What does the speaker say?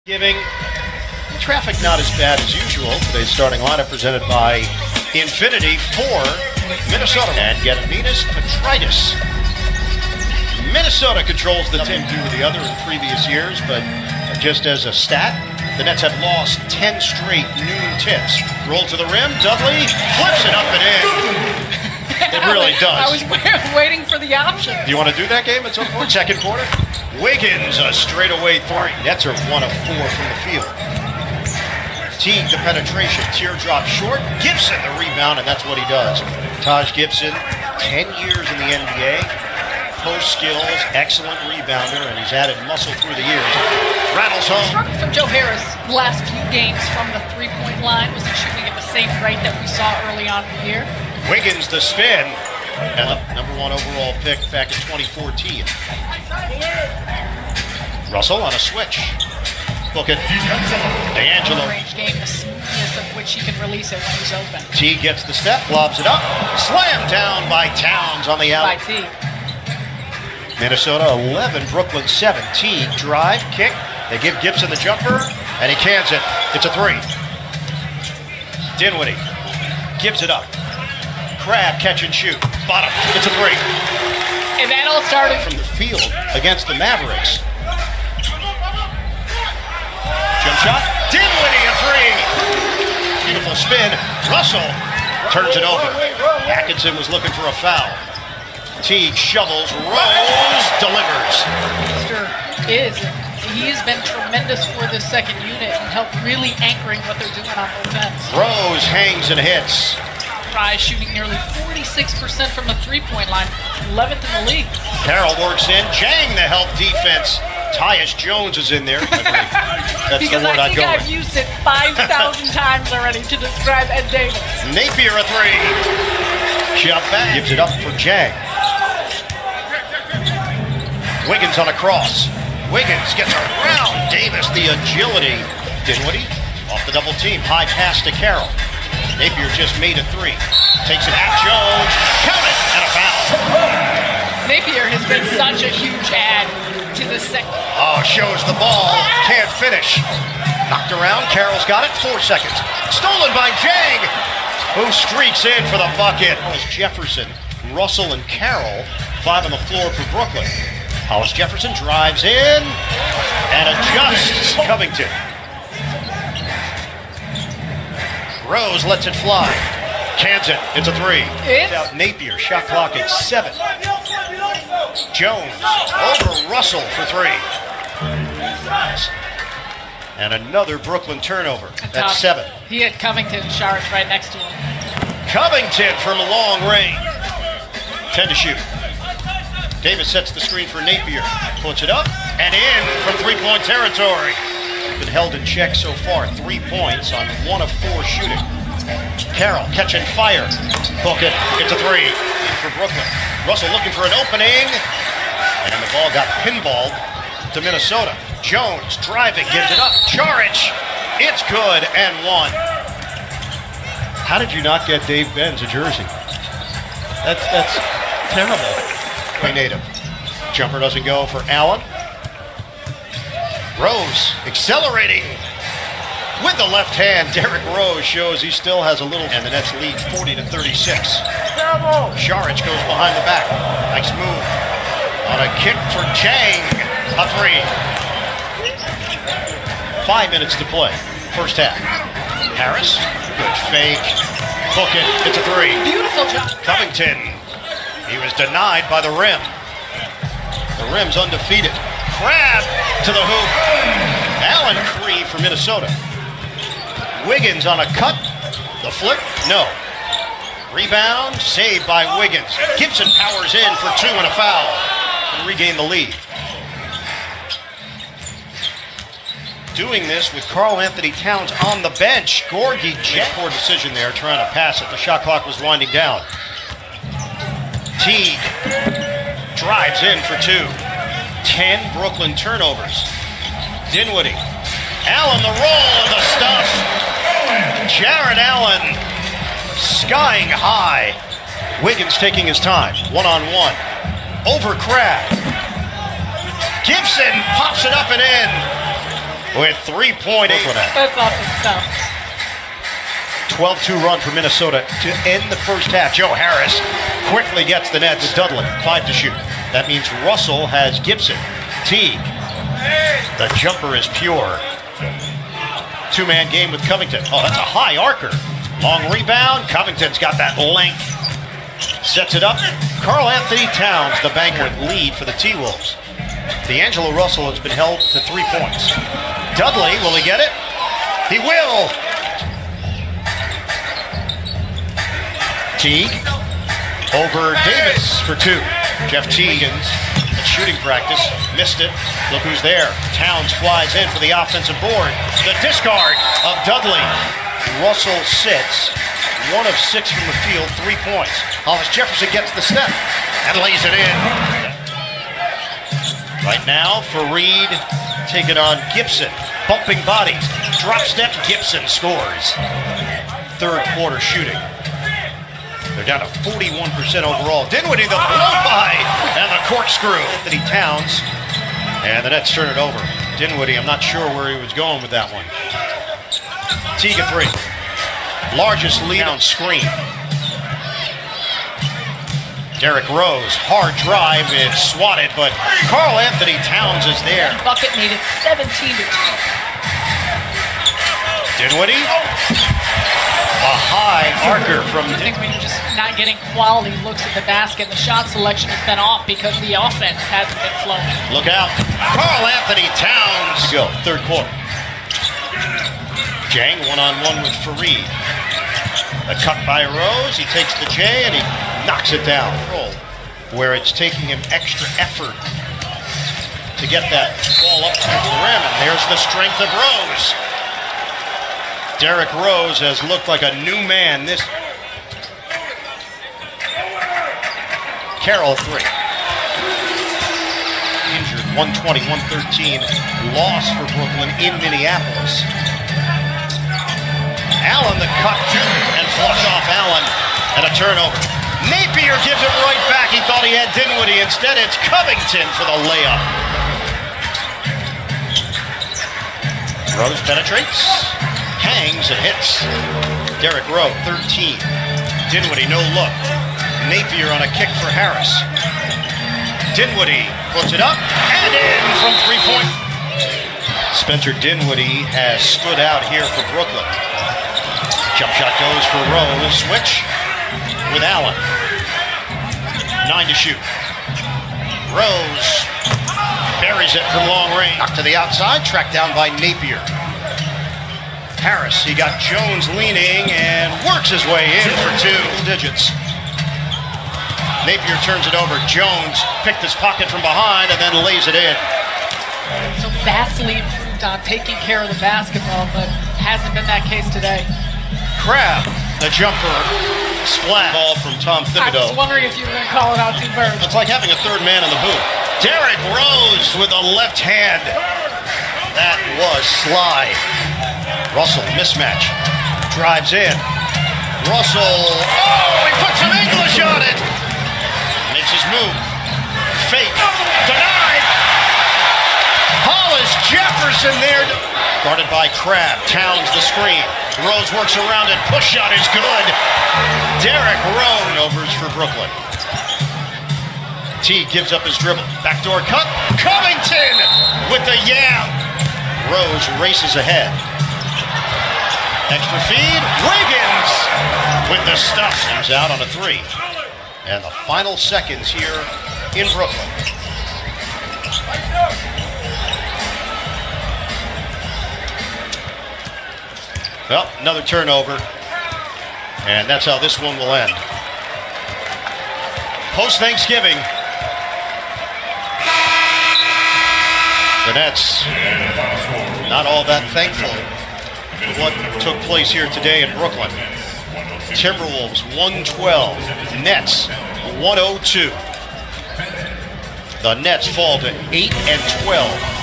Giving traffic not as bad as usual. Today's starting lineup presented by Infinity for Minnesota and Venus Petritis. Minnesota controls the team due to the other in previous years, but just as a stat, the Nets have lost 10 straight noon tips. Roll to the rim, Dudley flips it up and in. It really does. I was waiting for the option. Do you want to do that game at some point? Second quarter? Wiggins, a straightaway three. Nets are 1 of 4 from the field. Teague, the penetration. Teardrop short. Gibson, the rebound, and that's what he does. Taj Gibson, 10 years in the NBA. Post skills, excellent rebounder, and he's added muscle through the years. Rattles home. Struggle from Joe Harris the last few games from the three-point line. Was he shooting at the same rate that we saw early on in the year? Wiggins, the spin. And the number 1 overall pick back in 2014. Russell on a switch. Book it. D'Angelo. Range game, the smoothness of which he can release it when he's open. T gets the step, lobs it up. Slam down by Towns on the alley. By T. Minnesota 11, Brooklyn 7. T drive, kick. They give Gibson the jumper, and he cans it. It's a three. Dinwiddie gives it up. Crab, catch and shoot. Bottom. It's a three. And that all started from the field against the Mavericks. Jump shot. Dinwiddie, a three. Beautiful spin. Russell turns it over. Atkinson was looking for a foul. Teague shovels. Rose delivers. He has been tremendous for this second unit and helped really anchoring what they're doing on both ends. Rose hangs and hits. Shooting nearly 46% from the three-point line, 11th in the league. Carroll works in. Jang the help defense. Tyus Jones is in there. That's because the word I think I've with. used it 5,000 times already to describe Ed Davis. Napier a three. Shot back. Gives it up for Jang. Wiggins on a cross. Wiggins gets around Davis. The agility. Dinwiddie off the double team. High pass to Carroll. Napier just made a three. Takes it at Jones. Count it! And a foul. Napier has been such a huge add to the second. Oh, shows the ball. Can't finish. Knocked around. Carroll's got it. 4 seconds. Stolen by Jang, who streaks in for the bucket. Jefferson, Russell, and Carroll. 5 on the floor for Brooklyn. Hollis Jefferson drives in and adjusts. Covington. Rose lets it fly. Cans it. It's a three. Out Napier. Shot clock at 7. Jones over Russell for 3. And another Brooklyn turnover. That's 7. He had Covington charged right next to him. Covington from long range. 10 to shoot. Davis sets the screen for Napier. Puts it up and in from three-point territory. Been held in check so far. 3 points on 1 of 4 shooting. Carroll catching fire. Book it. It's a three for Brooklyn. Russell looking for an opening. And the ball got pinballed to Minnesota. Jones driving, gives it up. Charic. It's good and 1. How did you not get Dave Benz a jersey? That's terrible. Native. Jumper doesn't go for Allen. Rose accelerating with the left hand. Derrick Rose shows he still has a little, and the Nets lead 40-36. Charic goes behind the back. Nice move on a kick for Jang. A three. 5 minutes to play. First half. Harris, good fake. Book it. It's a three. Beautiful job. Covington. He was denied by the rim. The rim's undefeated. Crab to the hoop. Allen Cree for Minnesota. Wiggins on a cut. The flip, no. Rebound, saved by Wiggins. Gibson powers in for 2 and a foul. And regain the lead. Doing this with Karl-Anthony Towns on the bench. Gorgie, poor decision there, trying to pass it. The shot clock was winding down. Teague drives in for 2. 10 Brooklyn turnovers. Dinwiddie. Allen the roll of the stuff. Jared Allen skying high. Wiggins taking his time. 1-on-1. Over Crab. Gibson pops it up and in. with 3.8. That's awesome stuff. 12-2 run for Minnesota to end the first half. Joe Harris quickly gets the net to Dudley. 5 to shoot. That means Russell has Gibson. Teague. The jumper is pure. Two-man game with Covington. Oh, that's a high arcer. Long rebound. Covington's got that length. Sets it up. Karl-Anthony Towns, the banker, lead for the T-Wolves. D'Angelo Russell has been held to 3 points. Dudley, will he get it? He will! Teague over Davis for 2. Jeff Teagan's at shooting practice, missed it. Look who's there. Towns flies in for the offensive board. The discard of Dudley. Russell sits, 1 of 6 from the field, 3 points. Hollis Jefferson gets the step and lays it in. Right now, Fareed taking on Gibson. Bumping bodies. Drop step, Gibson scores. Third quarter shooting. They're down to 41% overall. Dinwiddie, the blow-by, and the corkscrew. Anthony Towns, and the Nets turn it over. Dinwiddie, I'm not sure where he was going with that one. Teague at 3. Largest lead on screen. Derrick Rose, hard drive, it's swatted, but Karl-Anthony Towns is there. Bucket made it 17-2. Dinwiddie, a high arcer from I think when you're just not getting quality looks at the basket, the shot selection has been off because the offense hasn't been flowing. Look out. Karl-Anthony Towns. Go. Third quarter. Jang one-on-one with Fareed. A cut by Rose. He takes the J and he knocks it down. Where it's taking him extra effort to get that ball up to the rim. And there's the strength of Rose. Derrick Rose has looked like a new man. This Carroll 3. Injured, 120-113 loss for Brooklyn in Minneapolis. Allen the cut and flush off Allen and a turnover. Napier gives it right back. He thought he had Dinwiddie. Instead, it's Covington for the layup. Rose penetrates. Hangs and hits. Derrick Rose, 13. Dinwiddie, no look. Napier on a kick for Harris. Dinwiddie puts it up and in from 3-point. Spencer Dinwiddie has stood out here for Brooklyn. Jump shot goes for Rose. Switch with Allen. 9 to shoot. Rose buries it from long range. Knocked to the outside, tracked down by Napier. Harris, he got Jones leaning and works his way in for 2 digits. Napier turns it over. Jones picked his pocket from behind and then lays it in. So vastly improved on taking care of the basketball, but hasn't been that case today. Crab, the jumper, splat. Ball from Tom Thibodeau. I was wondering if you were going to call it out 2 birds. It's like having a third man in the booth. Derrick Rose with a left hand. That was sly. Russell, mismatch. Drives in. Russell, oh, he puts some English on it. Makes his move. Fake. Denied. Hollis Jefferson there. Guarded by Crab. Towns the screen. Rose works around it. Push shot is good. Derrick Rose overs for Brooklyn. T gives up his dribble. Backdoor cut. Covington with the yam. Rose races ahead. Extra feed. Wiggins with the stuff. Comes out on a 3. And the final seconds here in Brooklyn. Well, another turnover. And that's how this one will end. Post-Thanksgiving, the Nets not all that thankful for what took place here today in Brooklyn. Timberwolves 112, Nets 102. The Nets fall to 8-12.